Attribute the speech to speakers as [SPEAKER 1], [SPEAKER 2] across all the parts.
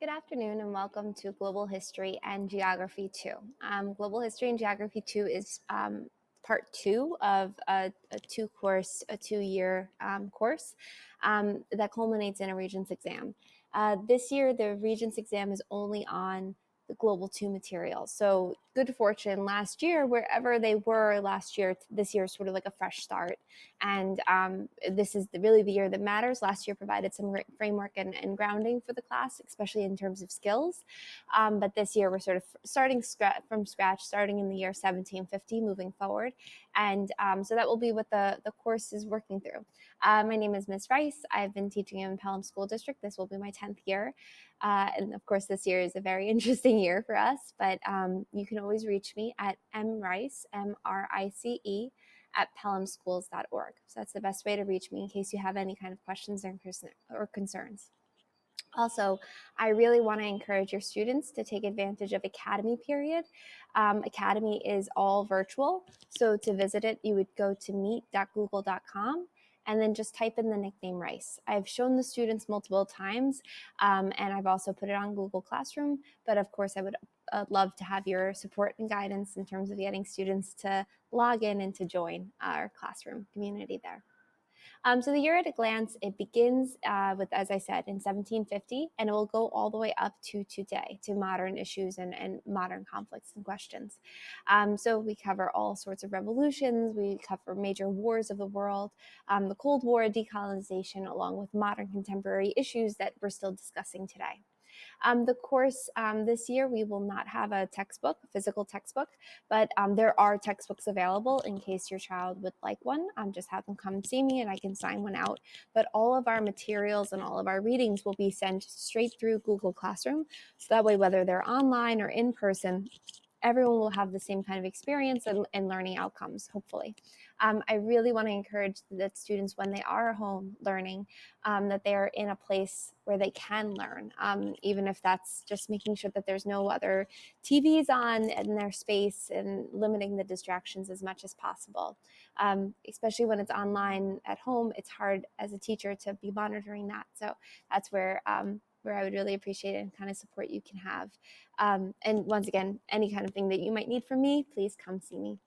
[SPEAKER 1] Good afternoon and welcome to Global History and Geography 2. Global History and Geography 2 is part 2 of a two-year course that culminates in a Regents exam. This year, the Regents exam is only on the Global 2 material. So good fortune last year, wherever they were last year, this year is sort of like a fresh start. And this is really the year that matters. Last year provided some framework and grounding for the class, especially in terms of skills. But this year we're sort of starting from scratch, starting in the year 1750, moving forward. And so that will be what the course is working through. My name is Ms. Rice. I've been teaching in Pelham School District. This will be my 10th year. And of course, this year is a very interesting year for us, but you can always reach me at mrice, M-R-I-C-E, at pelhamschools.org. So that's the best way to reach me in case you have any kind of questions or concerns. Also, I really want to encourage your students to take advantage of Academy period. Academy is all virtual. So to visit it, you would go to meet.google.com and then just type in the nickname Rice. I've shown the students multiple times, and I've also put it on Google Classroom. But of course, I would love to have your support and guidance in terms of getting students to log in and to join our classroom community there. So the year at a glance, it begins with, as I said, in 1750, and it will go all the way up to today, to modern issues and modern conflicts and questions. So we cover all sorts of revolutions, we cover major wars of the world, the Cold War, decolonization, along with modern contemporary issues that we're still discussing today. The course this year, we will not have a textbook, a physical textbook, but there are textbooks available in case your child would like one. Just have them come see me and I can sign one out. But all of our materials and all of our readings will be sent straight through Google Classroom. So that way, whether they're online or in person, everyone will have the same kind of experience and learning outcomes, hopefully. I really want to encourage that students, when they are home learning, that they are in a place where they can learn, even if that's just making sure that there's no other TVs on in their space and limiting the distractions as much as possible. Especially when it's online at home, it's hard as a teacher to be monitoring that. So that's where I would really appreciate any kind of support you can have. And once again, any kind of thing that you might need from me, please come see me.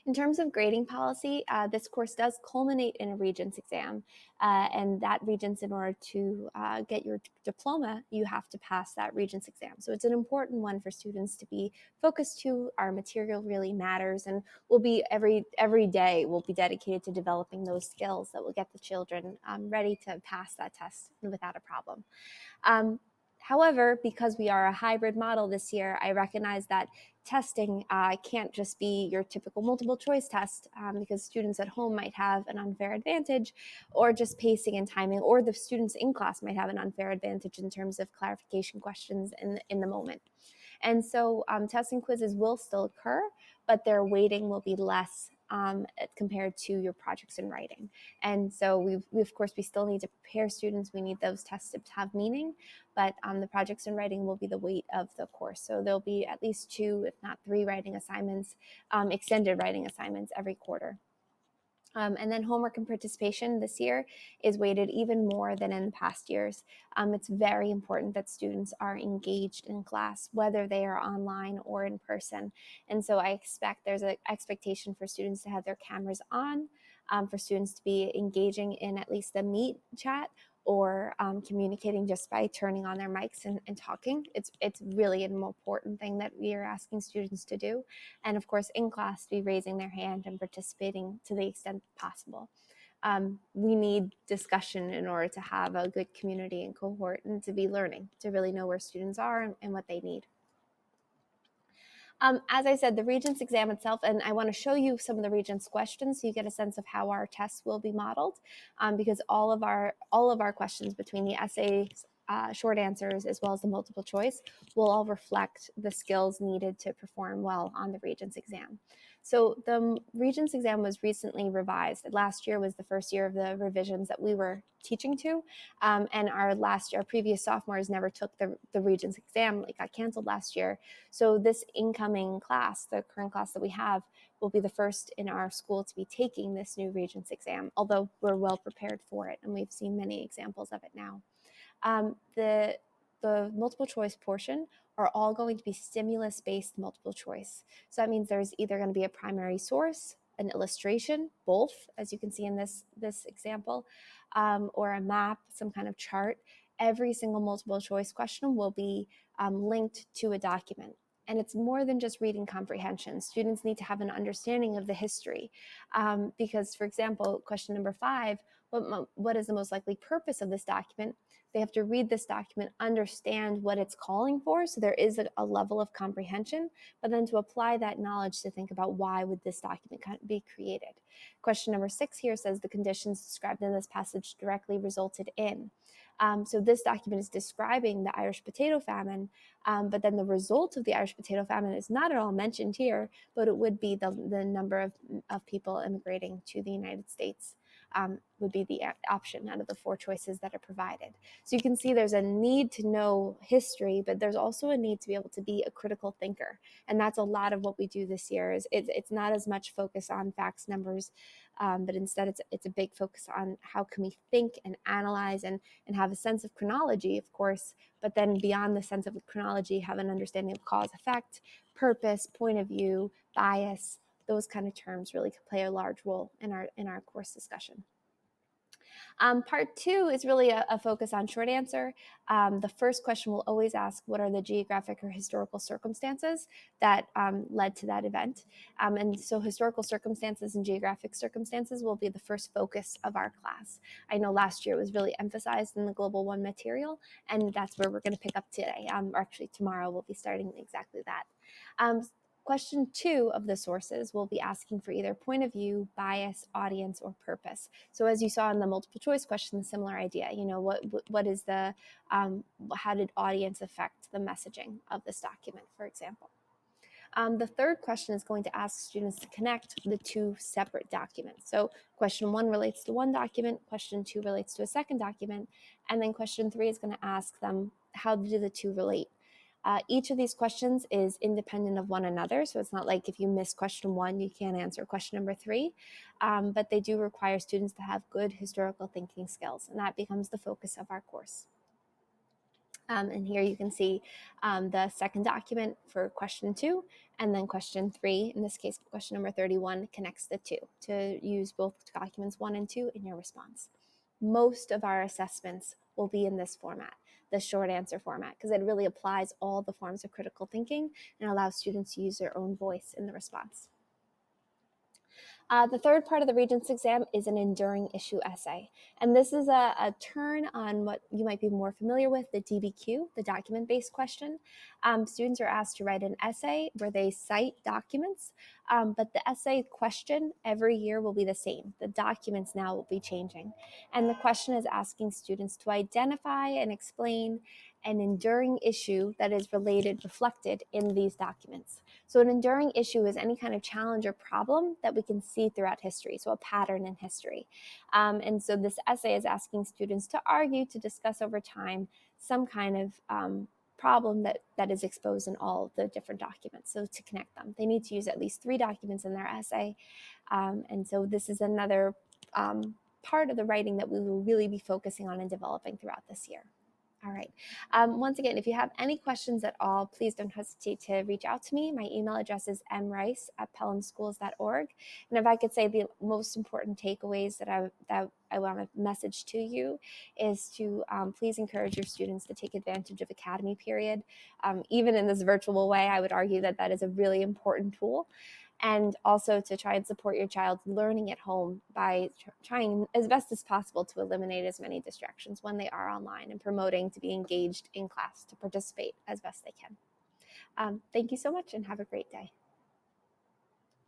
[SPEAKER 1] In terms of grading policy, this course does culminate in a Regents exam, and that Regents, in order to get your diploma, you have to pass that Regents exam. So it's an important one for students to be focused to. Our material really matters, and we'll be every day will be dedicated to developing those skills that will get the children ready to pass that test without a problem. However, because we are a hybrid model this year, I recognize that testing can't just be your typical multiple choice test because students at home might have an unfair advantage, or just pacing and timing, or the students in class might have an unfair advantage in terms of clarification questions in the moment. And so tests and quizzes will still occur, but their weighting will be less compared to your projects and writing. And so we of course, we still need to prepare students. We need those tests to have meaning, but the projects and writing will be the weight of the course. So there'll be at least 2, if not 3 writing assignments, extended writing assignments every quarter. And then homework and participation this year is weighted even more than in the past years. It's very important that students are engaged in class, whether they are online or in person. And so I expect there's an expectation for students to have their cameras on, for students to be engaging in at least the Meet chat, or communicating just by turning on their mics and talking. It's really an important thing that we are asking students to do. And of course, in class, be raising their hand and participating to the extent possible. We need discussion in order to have a good community and cohort, and to be learning, to really know where students are and what they need. As I said, the Regents exam itself, and I want to show you some of the Regents questions so you get a sense of how our tests will be modeled, because all of our questions, between the essays, short answers, as well as the multiple choice, will all reflect the skills needed to perform well on the Regents exam. So the Regents exam was recently revised. Last year was the first year of the revisions that we were teaching to, and our previous sophomores never took the Regents exam. It got canceled last year. So this incoming class, the current class that we have, will be the first in our school to be taking this new Regents exam, although we're well prepared for it, and we've seen many examples of it now. The the multiple choice portion are all going to be stimulus-based multiple choice. So that means there's either going to be a primary source, an illustration, both, as you can see in this example, or a map, some kind of chart. Every single multiple choice question will be linked to a document. And it's more than just reading comprehension. Students need to have an understanding of the history. Because, for example, question number 5, what is the most likely purpose of this document? They have to read this document, understand what it's calling for, so there is a level of comprehension, but then to apply that knowledge to think about why would this document be created. Question number 6 here says the conditions described in this passage directly resulted in. So this document is describing the Irish potato famine, but then the result of the Irish potato famine is not at all mentioned here, but it would be the number of people immigrating to the United States. Would be the option out of the 4 choices that are provided. So you can see there's a need to know history, but there's also a need to be able to be a critical thinker. And that's a lot of what we do this year. Is it's not as much focus on facts, numbers, but instead it's a big focus on how can we think and analyze and have a sense of chronology, of course, but then beyond the sense of chronology, have an understanding of cause, effect, purpose, point of view, bias. Those kind of terms really play a large role in our course discussion. Part 2 is really a focus on short answer. The first question will always ask, what are the geographic or historical circumstances that led to that event? And so historical circumstances and geographic circumstances will be the first focus of our class. I know last year it was really emphasized in the Global 1 material, and that's where we're going to pick up today. Or actually tomorrow we'll be starting exactly that. Question 2 of the sources will be asking for either point of view, bias, audience, or purpose. So as you saw in the multiple choice question, similar idea, what is the, how did audience affect the messaging of this document, for example? The third question is going to ask students to connect the 2 separate documents. So question 1 relates to one document, question 2 relates to a second document, and then question 3 is going to ask them, how do the 2 relate? Each of these questions is independent of one another, so it's not like if you miss question 1, you can't answer question number 3, but they do require students to have good historical thinking skills, and that becomes the focus of our course. And here you can see the second document for question 2, and then question 3, in this case, question number 31, connects the 2 to use both documents 1 and 2 in your response. Most of our assessments will be in this format, the short answer format, because it really applies all the forms of critical thinking and allows students to use their own voice in the response. The third part of the Regents exam is an enduring issue essay. And this is a turn on what you might be more familiar with, the DBQ, the document-based question. Students are asked to write an essay where they cite documents, but the essay question every year will be the same. The documents now will be changing. And the question is asking students to identify and explain an enduring issue that is reflected in these documents. So an enduring issue is any kind of challenge or problem that we can see throughout history, so a pattern in history. And so this essay is asking students to argue, to discuss over time some kind of problem that is exposed in all of the different documents. So to connect them, they need to use at least 3 documents in their essay. And so this is another part of the writing that we will really be focusing on and developing throughout this year. All right. Once again, if you have any questions at all, please don't hesitate to reach out to me. My email address is mrice@pelhamschools.org. And if I could say the most important takeaways that I want to message to you is to please encourage your students to take advantage of Academy Period. Even in this virtual way, I would argue that that is a really important tool. And also to try and support your child's learning at home by trying as best as possible to eliminate as many distractions when they are online and promoting to be engaged in class, to participate as best they can. Thank you so much and have a great day.